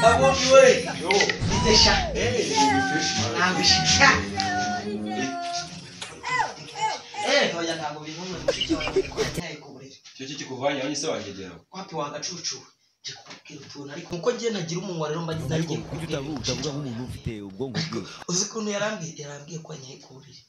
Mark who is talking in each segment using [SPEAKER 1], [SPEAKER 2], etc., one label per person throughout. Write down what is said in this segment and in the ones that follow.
[SPEAKER 1] Abombi we. Itesha. Nabishika. Hoya ntago bintumwe mushiki wawe ko yaye kuburira.
[SPEAKER 2] Cyo kikuvanya abanye se wangegera.
[SPEAKER 1] Wapi wagacucu. Kikubwira utuntu ariko uko giye nagira umunwa rero mba nagiye
[SPEAKER 3] utavuga nk'umuntu ufite ubwonko bwe.
[SPEAKER 1] Uzi kuntu yarambwiye ko anyaye kuburira.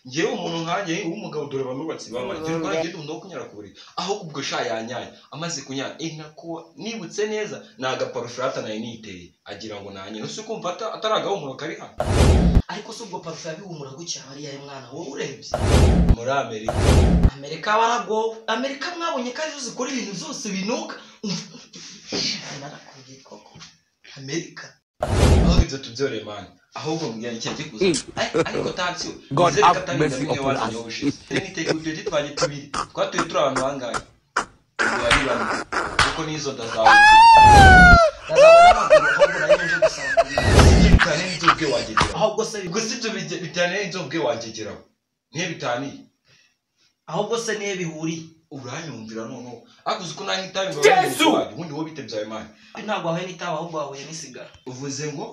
[SPEAKER 2] Ngewe umuntu nkanjye w'umugabo dore bamubatsi bamara cyo kwagenda undo kunyara kuburira. Aho ubwo sha yanyaye amaze kunyara nako nibutse neza naga parfumata nayo niteye agira ngo nanye usi kumva ataragaho umuntu kari hano.
[SPEAKER 1] Ariko subwo parufe yabihumura gucya hari yaye mwana wowe urebye
[SPEAKER 2] Muri
[SPEAKER 1] Amerika barago Amerika mwabonye kandi uzi kuri ibintu byose binuka narakubwiye koko Amerika
[SPEAKER 2] aho ibyo tubyore man ahubwo mbwira icyo gikuza ariko tansi
[SPEAKER 3] God have mercy upon us.
[SPEAKER 2] niteke utete twaje tubiri twatuye turi abantu bangaye bari bane kuko nizo ndazawe bitane n'inzobwe wagegera
[SPEAKER 1] ahubwo se
[SPEAKER 2] ibyo bitane n'inzobwe wagegera nihe bitani
[SPEAKER 1] ahubwo se niye bihuri
[SPEAKER 2] uranyumvira noneho akuze ko nanyi tabi ngo ubundi wo bitebyaye man
[SPEAKER 1] ntabwo wahuye n'itaba ahubwo wahuye n'isigara
[SPEAKER 2] uvuze ngo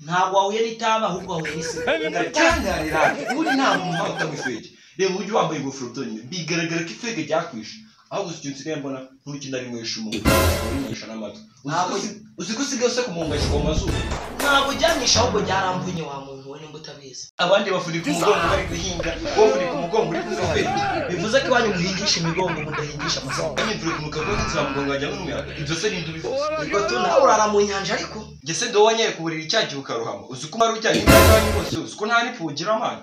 [SPEAKER 1] ntabwo wahuye n'itaba ahubwo wahuye n'isigara
[SPEAKER 2] ngatangarira uri nta muntu utamufeje reba ujye wambaye ingofero byonyine bigaragara ko ifege ryakwisha ahubwo ucyutse irembona ntukina rimwesha umuntu urinyesha n'amatwi uzi ko usigaye use kumungashyika mu mazuru
[SPEAKER 1] ntabwo ujyanisha ahubwo ryaramvunye wa muntu we nimba utabizi
[SPEAKER 2] abandi bafunika umugongo bari guhinga wowe ufunika umugongo uri kuzoferi
[SPEAKER 1] bivuze ko iwanyu muhingisha imigongo mudahingisha amasaha
[SPEAKER 2] banyumvira kunuka ko nzira mugongo ajya n'umuyaga ibyo se ni ndubivuze
[SPEAKER 1] ubwo tu nawe urara mu nyanja ariko
[SPEAKER 2] njye se ndo wanyeye kuburira icyagihe ukaruhama uzi ko umara ujyanye n'abandi bose uzi ko nta n'ifu ugira amana